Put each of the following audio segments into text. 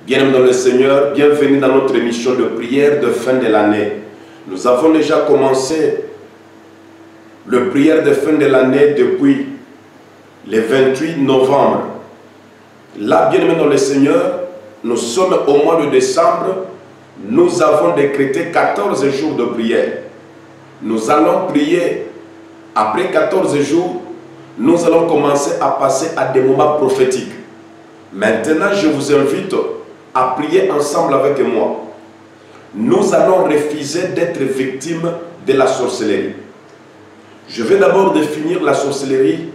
Bien-aimés dans le Seigneur, bienvenue dans notre émission de prière de fin de l'année. Nous avons déjà commencé le prière de fin de l'année depuis le 28 novembre. Là, bien-aimés dans le Seigneur, nous sommes au mois de décembre. Nous avons décrété 14 jours de prière. Nous allons prier. Après 14 jours, nous allons commencer à passer à des moments prophétiques. Maintenant, je vous invite à prier ensemble avec moi. Nous allons refuser d'être victimes de la sorcellerie. Je vais d'abord définir la sorcellerie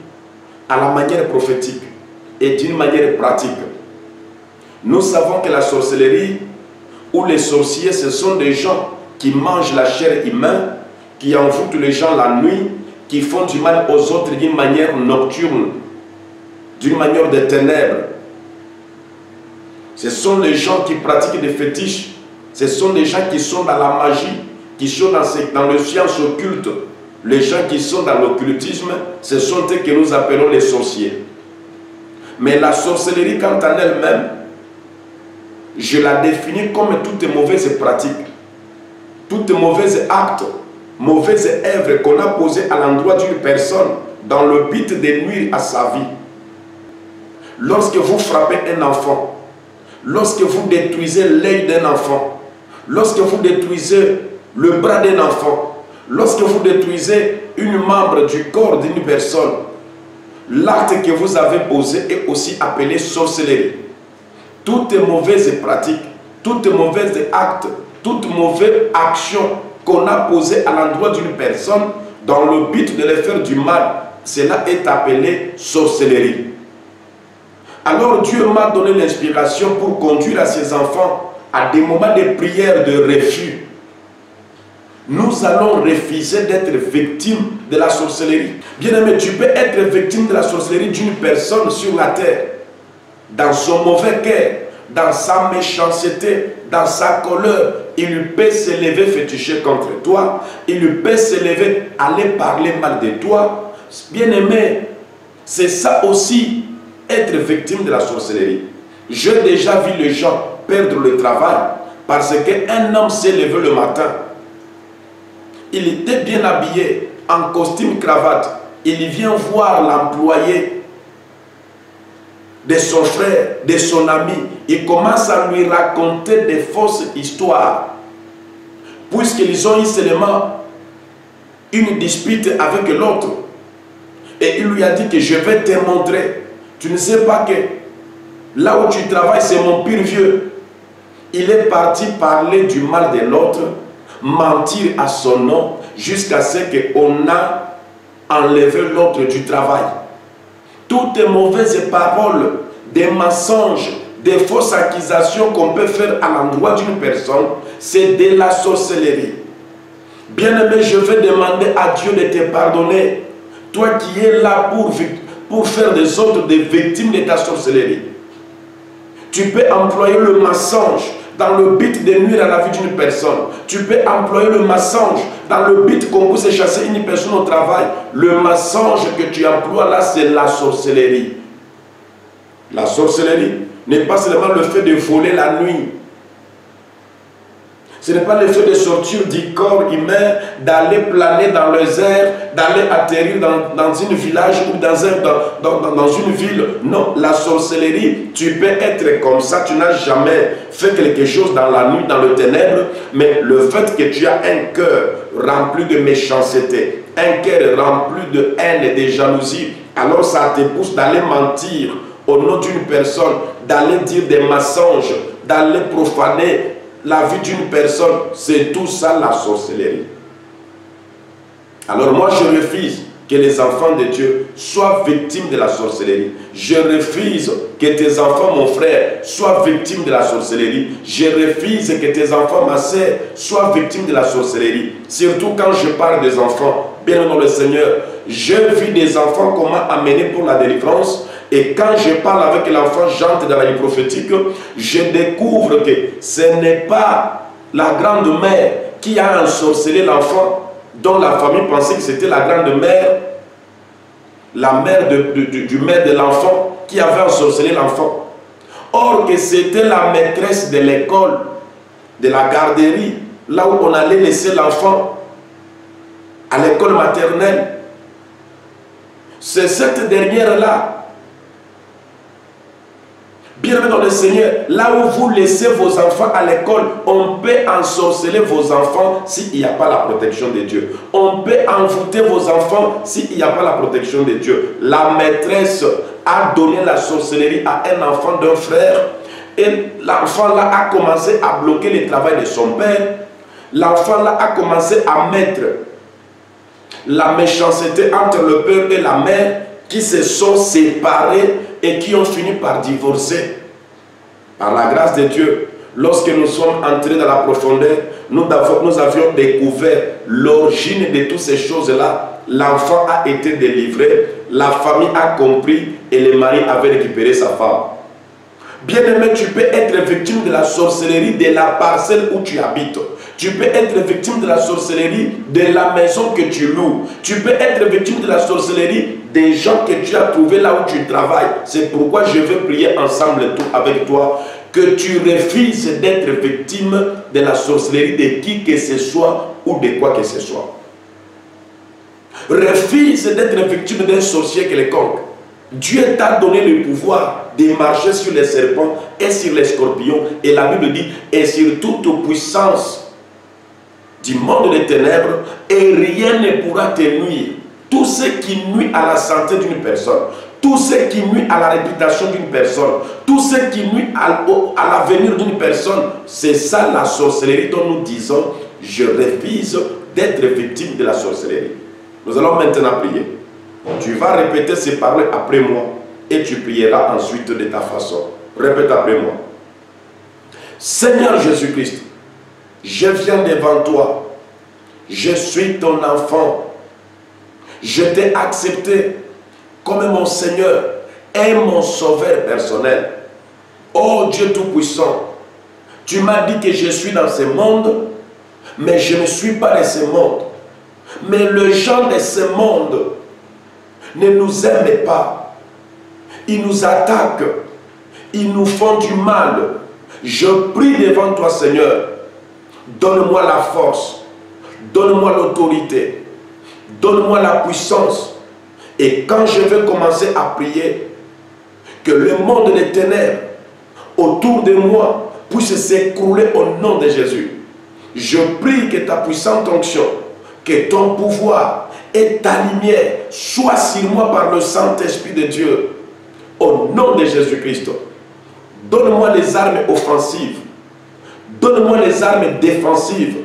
à la manière prophétique et d'une manière pratique. Nous savons que la sorcellerie ou les sorciers, ce sont des gens qui mangent la chair humaine, qui envoûtent les gens la nuit, qui font du mal aux autres d'une manière nocturne, d'une manière de ténèbres. Ce sont les gens qui pratiquent des fétiches. Ce sont des gens qui sont dans la magie, qui sont dans les sciences occultes. Les gens qui sont dans l'occultisme, ce sont eux que nous appelons les sorciers. Mais la sorcellerie, quant à elle-même, je la définis comme toute mauvaise pratique, toute mauvaise acte, mauvaise œuvre qu'on a posée à l'endroit d'une personne dans le but de nuire à sa vie. Lorsque vous frappez un enfant, lorsque vous détruisez l'œil d'un enfant, lorsque vous détruisez le bras d'un enfant, lorsque vous détruisez une membre du corps d'une personne, l'acte que vous avez posé est aussi appelé sorcellerie. Toute mauvaise pratique, toute mauvaise acte, toute mauvaise action qu'on a posée à l'endroit d'une personne dans le but de lui faire du mal, cela est appelé sorcellerie. Alors Dieu m'a donné l'inspiration pour conduire à ses enfants à des moments de prière de refus. Nous allons refuser d'être victimes de la sorcellerie. Bien-aimé, tu peux être victime de la sorcellerie d'une personne sur la terre, dans son mauvais cœur, dans sa méchanceté, dans sa colère. Il peut se lever féticher contre toi, il peut se lever aller parler mal de toi. Bien-aimé, c'est ça aussi, être victime de la sorcellerie. J'ai déjà vu les gens perdre le travail parce qu'un homme s'est levé le matin. Il était bien habillé, en costume cravate. Il vient voir l'employé de son frère, de son ami. Il commence à lui raconter des fausses histoires. Puisqu'ils ont eu seulement une dispute avec l'autre. Et il lui a dit que je vais te montrer. Tu ne sais pas que là où tu travailles, c'est mon pire vieux. Il est parti parler du mal de l'autre, mentir à son nom, jusqu'à ce qu'on a enlevé l'autre du travail. Toutes les mauvaises paroles, des mensonges, des fausses accusations qu'on peut faire à l'endroit d'une personne, c'est de la sorcellerie. Bien-aimé, je vais demander à Dieu de te pardonner. Toi qui es là pour faire des autres des victimes de ta sorcellerie. Tu peux employer le mensonge dans le but de nuire à la vie d'une personne. Tu peux employer le mensonge dans le but qu'on puisse chasser une personne au travail. Le mensonge que tu emploies là, c'est la sorcellerie. La sorcellerie n'est pas seulement le fait de voler la nuit. Ce n'est pas le fait de sortir du corps humain, d'aller planer dans les airs, d'aller atterrir dans un village ou dans une ville. Non, la sorcellerie, tu peux être comme ça, tu n'as jamais fait quelque chose dans la nuit, dans le ténèbre, mais le fait que tu as un cœur rempli de méchanceté, un cœur rempli de haine et de jalousie, alors ça te pousse d'aller mentir au nom d'une personne, d'aller dire des mensonges, d'aller profaner la vie d'une personne. C'est tout ça la sorcellerie. Alors moi je refuse que les enfants de Dieu soient victimes de la sorcellerie. Je refuse que tes enfants, mon frère, soient victimes de la sorcellerie. Je refuse que tes enfants, ma sœur, soient victimes de la sorcellerie. Surtout quand je parle des enfants, bien dans le Seigneur, je vis des enfants qu'on m'a amenés pour la délivrance. Et quand je parle avec l'enfant, j'entre dans la vie prophétique, je découvre que ce n'est pas la grande-mère qui a ensorcelé l'enfant, dont la famille pensait que c'était la grande-mère, la mère du maire de l'enfant qui avait ensorcelé l'enfant. Or que c'était la maîtresse de l'école, de la garderie, là où on allait laisser l'enfant, à l'école maternelle. C'est cette dernière-là, bien-aimés dans le Seigneur, là où vous laissez vos enfants à l'école, on peut ensorceler vos enfants s'il n'y a pas la protection de Dieu. On peut envoûter vos enfants s'il n'y a pas la protection de Dieu. La maîtresse a donné la sorcellerie à un enfant d'un frère et l'enfant là a commencé à bloquer le travail de son père. L'enfant là a commencé à mettre la méchanceté entre le père et la mère qui se sont séparés et qui ont fini par divorcer. Par la grâce de Dieu, lorsque nous sommes entrés dans la profondeur, nous avions découvert l'origine de toutes ces choses-là. L'enfant a été délivré, la famille a compris et le mari avait récupéré sa femme. Bien-aimé, tu peux être victime de la sorcellerie de la parcelle où tu habites. Tu peux être victime de la sorcellerie de la maison que tu loues. Tu peux être victime de la sorcellerie des gens que tu as trouvés là où tu travailles. C'est pourquoi je veux prier ensemble avec toi que tu refuses d'être victime de la sorcellerie de qui que ce soit ou de quoi que ce soit. Refuse d'être victime d'un sorcier quelconque. Dieu t'a donné le pouvoir de marcher sur les serpents et sur les scorpions. Et la Bible dit, et sur toute puissance du monde des ténèbres, et rien ne pourra te nuire. Tout ce qui nuit à la santé d'une personne, tout ce qui nuit à la réputation d'une personne, tout ce qui nuit à l'avenir d'une personne, c'est ça la sorcellerie dont nous disons, je refuse d'être victime de la sorcellerie. Nous allons maintenant prier. Tu vas répéter ces paroles après moi et tu prieras ensuite de ta façon. Répète après moi. Seigneur Jésus-Christ, je viens devant toi. Je suis ton enfant. Je t'ai accepté comme mon Seigneur et mon Sauveur personnel. Oh Dieu Tout-Puissant, tu m'as dit que je suis dans ce monde, mais je ne suis pas de ce monde. Mais les gens de ce monde ne nous aiment pas. Ils nous attaquent. Ils nous font du mal. Je prie devant toi, Seigneur. Donne-moi la force. Donne-moi l'autorité. Donne-moi la puissance. Et quand je vais commencer à prier, que le monde des ténèbres autour de moi puisse s'écrouler au nom de Jésus. Je prie que ta puissante onction, que ton pouvoir et ta lumière soient sur moi par le Saint-Esprit de Dieu. Au nom de Jésus-Christ. Donne-moi les armes offensives. Donne-moi les armes défensives.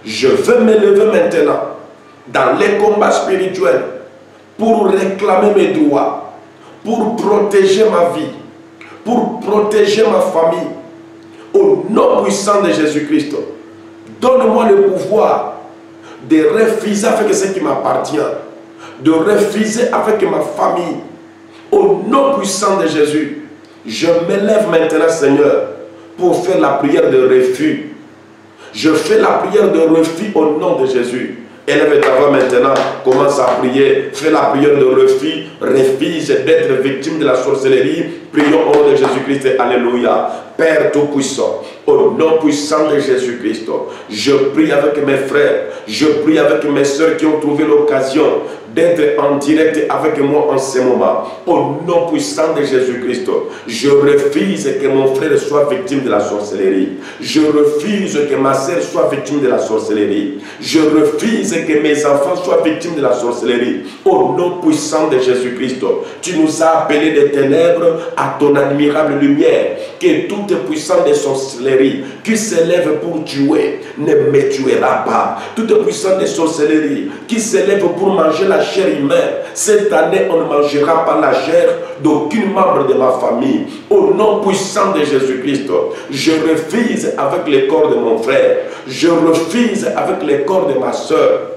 Je veux me lever maintenant dans les combats spirituels pour réclamer mes droits, pour protéger ma vie, pour protéger ma famille. Au nom puissant de Jésus-Christ, donne-moi le pouvoir de refuser avec ce qui m'appartient, de refuser avec ma famille. Au nom puissant de Jésus, je m'élève maintenant, Seigneur, pour faire la prière de refus. Je fais la prière de refus au nom de Jésus. Élève ta voix maintenant, commence à prier, fais la prière de refus, refuse d'être victime de la sorcellerie. Prions au nom de Jésus-Christ, alléluia. Père Tout-Puissant, au nom puissant de Jésus-Christ, je prie avec mes frères, je prie avec mes soeurs qui ont trouvé l'occasion d'être en direct avec moi en ce moment. Au nom puissant de Jésus-Christ, je refuse que mon frère soit victime de la sorcellerie. Je refuse que ma sœur soit victime de la sorcellerie. Je refuse que mes enfants soient victimes de la sorcellerie. Au nom puissant de Jésus-Christ, tu nous as appelés des ténèbres à ton admirable lumière. Que toute puissance de sorcellerie qui s'élève pour tuer ne me tuera pas. Toute puissance de sorcellerie qui s'élève pour manger la chair humaine, cette année on ne mangera pas la chair d'aucun membre de ma famille. Au nom puissant de Jésus-Christ, je refuse avec le corps de mon frère, je refuse avec le corps de ma soeur,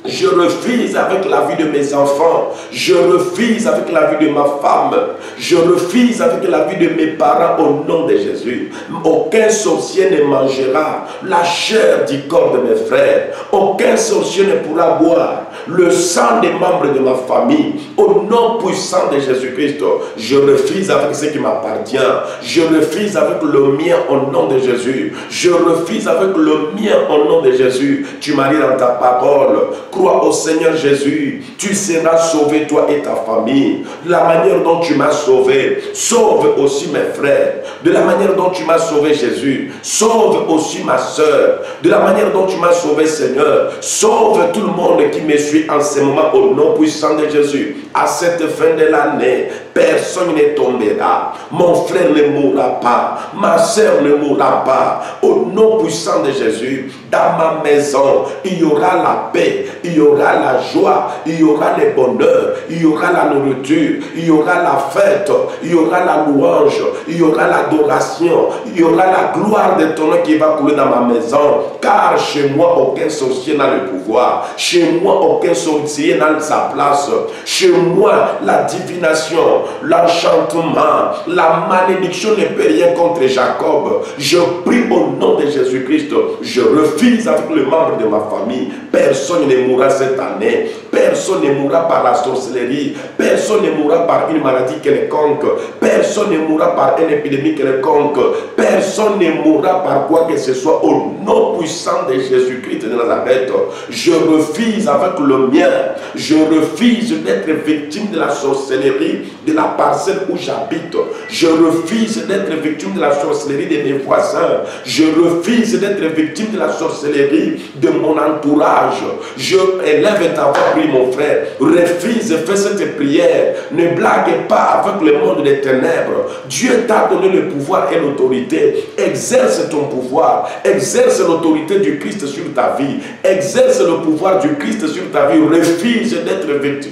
je refuse avec la vie de mes enfants, je refuse avec la vie de ma femme, je refuse avec la vie de mes parents au nom de Jésus. Aucun sorcier ne mangera la chair du corps de mes frères. Aucun sorcier ne pourra boire le sang des membres de ma famille, au nom puissant de Jésus-Christ, je refuse avec ce qui m'appartient, je refuse avec le mien au nom de Jésus, je refuse avec le mien au nom de Jésus. Tu m'as dit dans ta parole, crois au Seigneur Jésus, tu seras sauvé toi et ta famille. De la manière dont tu m'as sauvé, sauve aussi mes frères. De la manière dont tu m'as sauvé Jésus, sauve aussi ma soeur. De la manière dont tu m'as sauvé Seigneur, sauve tout le monde qui me suit en ce moment au nom puissant de Jésus. À cette fin de l'année, personne ne tombera. Mon frère ne mourra pas. Ma soeur ne mourra pas. Au nom puissant de Jésus, dans ma maison, il y aura la paix, il y aura la joie, il y aura le bonheur, il y aura la nourriture, il y aura la fête, il y aura la louange, il y aura l'adoration, il y aura la gloire de ton nom qui va couler dans ma maison. Car chez moi, aucun sorcier n'a le pouvoir. Chez moi, aucun sorcier n'a sa place. Chez moi, la divination, l'enchantement, la malédiction ne peut rien contre Jacob. Je prie au nom de Jésus-Christ. Je refuse avec le membre de ma famille. Personne ne mourra cette année. Personne ne mourra par la sorcellerie. Personne ne mourra par une maladie quelconque. Personne ne mourra par une épidémie quelconque. Personne ne mourra par quoi que ce soit. Au nom puissant de Jésus-Christ de Nazareth, je refuse avec le mien. Je refuse d'être victime de la sorcellerie de la parcelle où j'habite. Je refuse d'être victime de la sorcellerie de mes voisins. Je refuse d'être victime de la sorcellerie de mon entourage. Je élève ta voix, prie mon frère. Refuse, fais cette prière. Ne blague pas avec le monde des ténèbres. Dieu t'a donné le pouvoir et l'autorité. Exerce ton pouvoir. Exerce l'autorité du Christ sur ta vie. Exerce le pouvoir du Christ sur ta vie. Refuse d'être victime.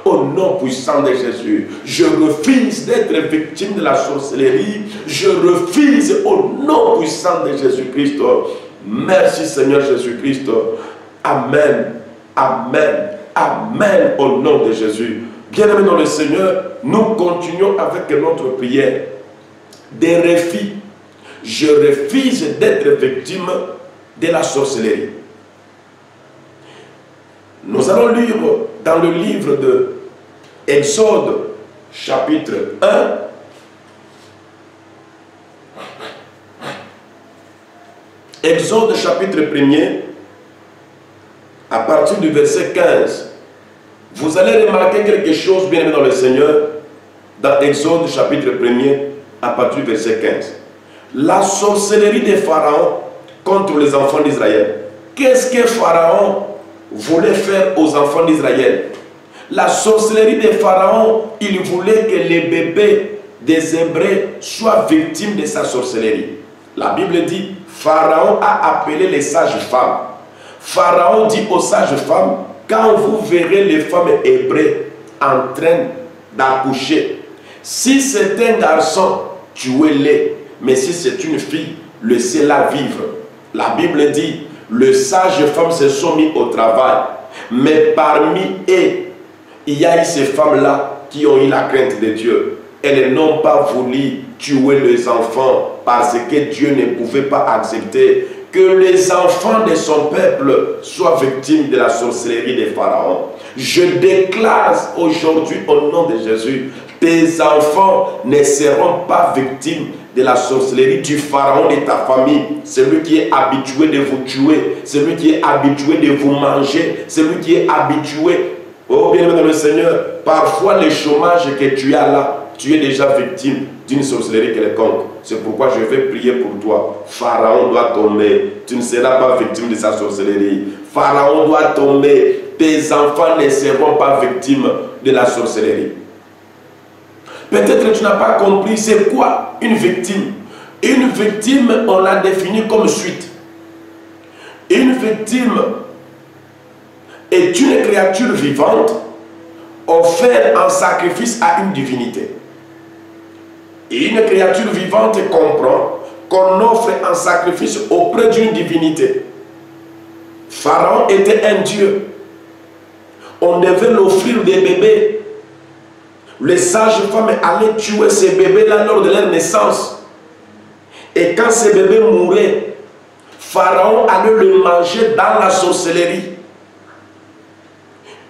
Au nom puissant de Jésus, je refuse d'être victime de la sorcellerie. Je refuse au nom puissant de Jésus-Christ. Merci Seigneur Jésus-Christ. Amen. Amen. Amen au nom de Jésus. Bien-aimés dans le Seigneur, nous continuons avec notre prière. Des refus. Je refuse d'être victime de la sorcellerie. Nous allons lire dans le livre de Exode, chapitre 1. Exode, chapitre 1er, à partir du verset 15. Vous allez remarquer quelque chose, bien aimé dans le Seigneur, dans Exode, chapitre 1er, à partir du verset 15. La sorcellerie des pharaons contre les enfants d'Israël. Qu'est-ce que Pharaon voulait faire aux enfants d'Israël? La sorcellerie des pharaons, il voulait que les bébés des Hébreux soient victimes de sa sorcellerie. La Bible dit, Pharaon a appelé les sages-femmes. Pharaon dit aux sages-femmes, quand vous verrez les femmes hébreues en train d'accoucher, si c'est un garçon, tuez-les, mais si c'est une fille, laissez-la vivre. La Bible dit, les sages-femmes se sont mis au travail, mais parmi eux, il y a eu ces femmes-là qui ont eu la crainte de Dieu. Elles n'ont pas voulu tuer les enfants parce que Dieu ne pouvait pas accepter que les enfants de son peuple soient victimes de la sorcellerie des pharaons. Je déclare aujourd'hui au nom de Jésus, tes enfants ne seront pas victimes de la sorcellerie du pharaon de ta famille, celui qui est habitué de vous tuer, celui qui est habitué de vous manger, celui qui est habitué. Oh bien-aimé dans le Seigneur, parfois le chômage que tu as là, tu es déjà victime d'une sorcellerie quelconque. C'est pourquoi je vais prier pour toi. Pharaon doit tomber. Tu ne seras pas victime de sa sorcellerie. Pharaon doit tomber. Tes enfants ne seront pas victimes de la sorcellerie. Peut-être que tu n'as pas compris c'est quoi une victime. Une victime, on l'a définie comme suite. Une victime est une créature vivante offerte en sacrifice à une divinité. Et une créature vivante comprend qu'on offre un sacrifice auprès d'une divinité. Pharaon était un dieu. On devait l'offrir des bébés. Les sages-femmes allaient tuer ces bébés-là lors de leur naissance. Et quand ces bébés mouraient, Pharaon allait le manger dans la sorcellerie.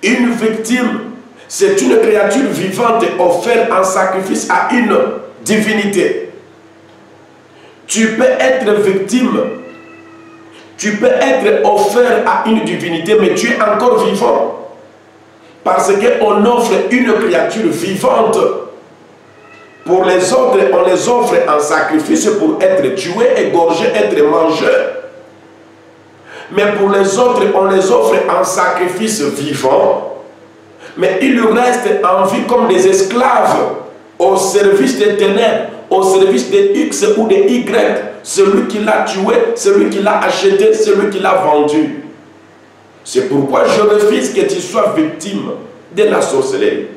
Une victime, c'est une créature vivante offerte en sacrifice à une divinité. Tu peux être victime, tu peux être offert à une divinité, mais tu es encore vivant. Parce qu'on offre une créature vivante. Pour les autres, on les offre en sacrifice pour être tué, égorgé, être mangé. Mais pour les autres, on les offre en sacrifice vivant. Mais ils restent en vie comme des esclaves au service des ténèbres, au service des X ou des Y. Celui qui l'a tué, celui qui l'a acheté, celui qui l'a vendu. C'est pourquoi je refuse que tu sois victime de la sorcellerie.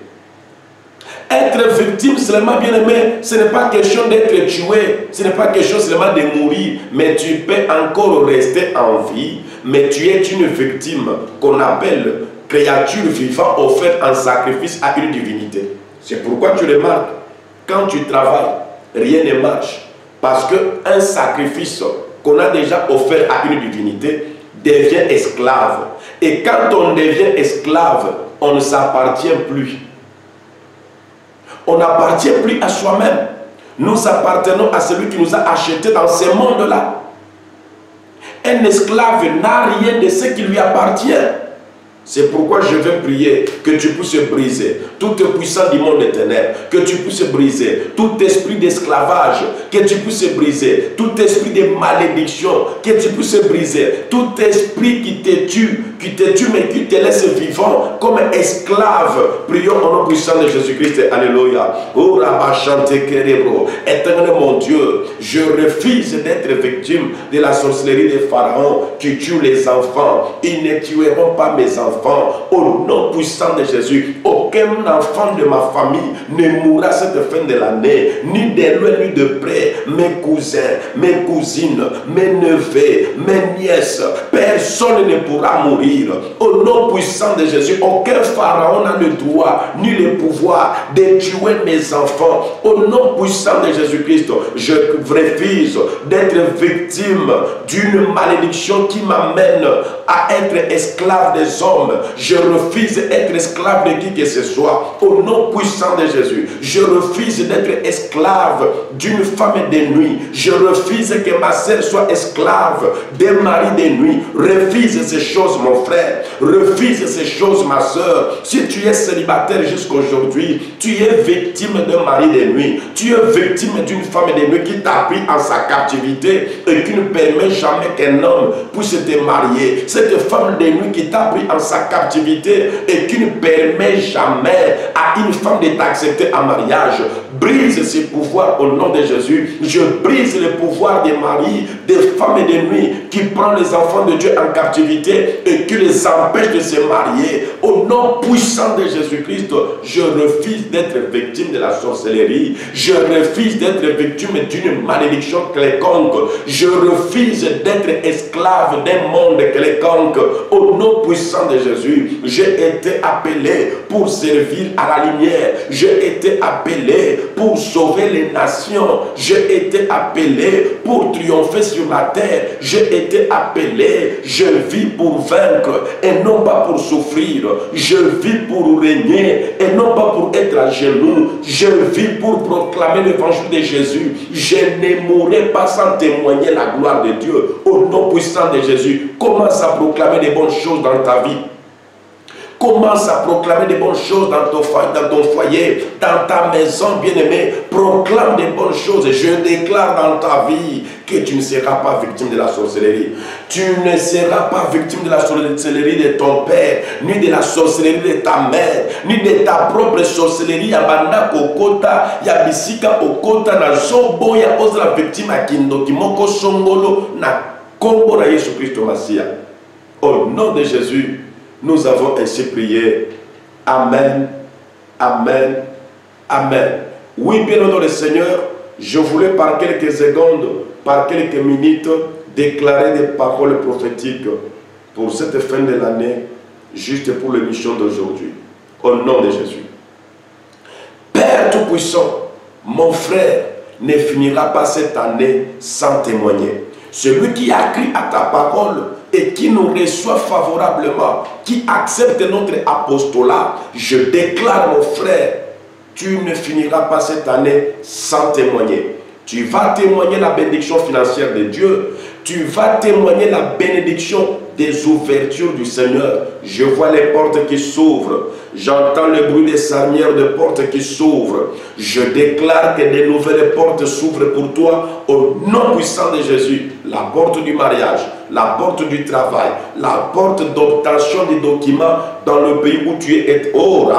Être victime seulement, bien aimé, ce n'est pas question d'être tué, ce n'est pas question seulement de mourir, mais tu peux encore rester en vie, mais tu es une victime qu'on appelle créature vivante offerte en sacrifice à une divinité. C'est pourquoi tu remarques, quand tu travailles, rien ne marche, parce qu'un sacrifice qu'on a déjà offert à une divinité devient esclave. Et quand on devient esclave, on ne s'appartient plus. On n'appartient plus à soi-même. Nous appartenons à celui qui nous a achetés dans ce monde-là. Un esclave n'a rien de ce qui lui appartient. C'est pourquoi je veux prier que tu puisses briser toute puissance du monde des ténèbres, que tu puisses briser tout esprit d'esclavage, que tu puisses briser tout esprit de malédiction, que tu puisses briser tout esprit qui te tue mais qui te laisse vivant comme esclave. Prions au nom puissant de Jésus-Christ. Alléluia. Oh, Éternel mon Dieu, je refuse d'être victime de la sorcellerie des pharaons qui tuent les enfants. Ils ne tueront pas mes enfants. Au nom puissant de Jésus, aucun enfant de ma famille ne mourra cette fin de l'année, ni de loin ni de près. Mes cousins, mes cousines, mes neveux, mes nièces, personne ne pourra mourir. Au nom puissant de Jésus, aucun pharaon n'a le droit ni le pouvoir de tuer mes enfants. Au nom puissant de Jésus-Christ, je refuse d'être victime d'une malédiction qui m'amène à être esclave des hommes. Je refuse d'être esclave de qui que ce soit. Au nom puissant de Jésus, je refuse d'être esclave d'une femme de nuit. Je refuse que ma sœur soit esclave d'un mari de nuit. Refuse ces choses, mon frère. Refuse ces choses, ma soeur. Si tu es célibataire jusqu'à aujourd'hui, tu es victime d'un mari de nuit. Tu es victime d'une femme de nuit qui t'a pris en sa captivité et qui ne permet jamais qu'un homme puisse te marier. Cette femme de nuit qui t'a pris en sa captivité et qui ne permet jamais à une femme de t'accepter en mariage. Brise ces pouvoirs au nom de Jésus. Je brise le pouvoir des maris, des femmes et des nuits qui prennent les enfants de Dieu en captivité et qui les empêchent de se marier. Au nom puissant de Jésus-Christ, je refuse d'être victime de la sorcellerie. Je refuse d'être victime d'une malédiction quelconque. Je refuse d'être esclave d'un monde quelconque. Au nom puissant de Jésus, j'ai été appelé pour servir à la lumière. J'ai été appelé pour sauver les nations. J'ai été appelé pour triompher sur la terre. J'ai été appelé, je vis pour vaincre et non pas pour souffrir. Je vis pour régner et non pas pour être à genoux. Je vis pour proclamer l'évangile de Jésus. Je ne mourrai pas sans témoigner la gloire de Dieu. Au nom puissant de Jésus, commence à proclamer des bonnes choses dans ta vie. Commence à proclamer des bonnes choses dans ton foyer, dans ta maison, bien-aimé. Proclame des bonnes choses. Je déclare dans ta vie que tu ne seras pas victime de la sorcellerie. Tu ne seras pas victime de la sorcellerie de ton père, ni de la sorcellerie de ta mère, ni de ta propre sorcellerie. Yabanda kokota, yabisika okota, na zobo ya ozra victime akindo, kimoko songolo, na kombo na Yesu Christo Masia. Au nom de Jésus, nous avons ainsi prié. Amen, amen, amen. Oui, bien au nom du Seigneur, je voulais par quelques secondes, par quelques minutes, déclarer des paroles prophétiques pour cette fin de l'année, juste pour l'émission d'aujourd'hui. Au nom de Jésus. Père Tout-Puissant, mon frère ne finira pas cette année sans témoigner. celui qui a cru à ta parole et qui nous reçoit favorablement, qui accepte notre apostolat, je déclare, mon frère, tu ne finiras pas cette année sans témoigner. Tu vas témoigner la bénédiction financière de Dieu. Tu vas témoigner la bénédiction des ouvertures du Seigneur. Je vois les portes qui s'ouvrent. J'entends le bruit des charnières de portes qui s'ouvrent. Je déclare que de nouvelles portes s'ouvrent pour toi au nom puissant de Jésus. La porte du mariage, la porte du travail, la porte d'obtention des documents dans le pays où tu es. Oh,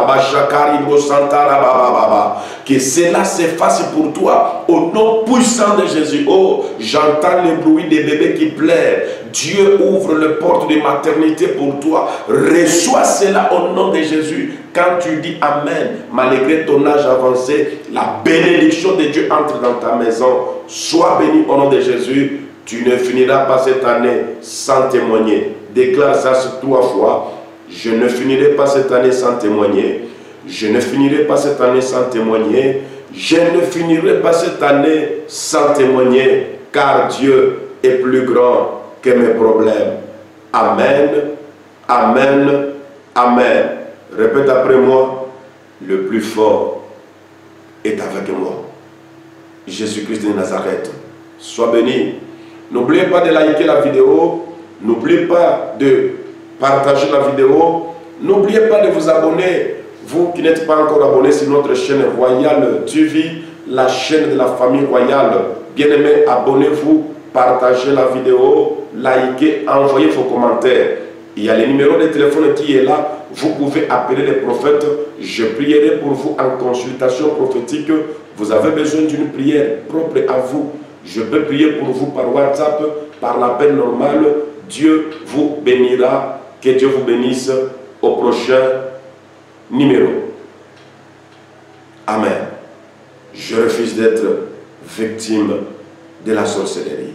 que cela s'efface pour toi au nom puissant de Jésus. Oh, j'entends le bruit des bébés qui pleurent. Dieu ouvre les portes de maternité pour toi. Reçois cela au nom de Jésus. Quand tu dis Amen, malgré ton âge avancé, la bénédiction de Dieu entre dans ta maison. Sois béni au nom de Jésus. Tu ne finiras pas cette année sans témoigner. Déclare ça sur 3 fois. Je ne finirai pas cette année sans témoigner. Je ne finirai pas cette année sans témoigner. Je ne finirai pas cette année sans témoigner. Car Dieu est plus grand que mes problèmes. Amen. Amen. Amen. Répète après moi. Le plus fort est avec moi. Jésus-Christ de Nazareth. Sois béni. N'oubliez pas de liker la vidéo. N'oubliez pas de partager la vidéo. N'oubliez pas de vous abonner. Vous qui n'êtes pas encore abonné sur notre chaîne Royale TV, la chaîne de la famille royale. Bien-aimés, abonnez-vous, partagez la vidéo, likez, envoyez vos commentaires. Il y a le numéro de téléphone qui est là. Vous pouvez appeler les prophètes. Je prierai pour vous en consultation prophétique. Vous avez besoin d'une prière propre à vous. Je peux prier pour vous par WhatsApp, par l'appel normal. Dieu vous bénira. Que Dieu vous bénisse. Au prochain numéro. Amen. Je refuse d'être victime de la sorcellerie.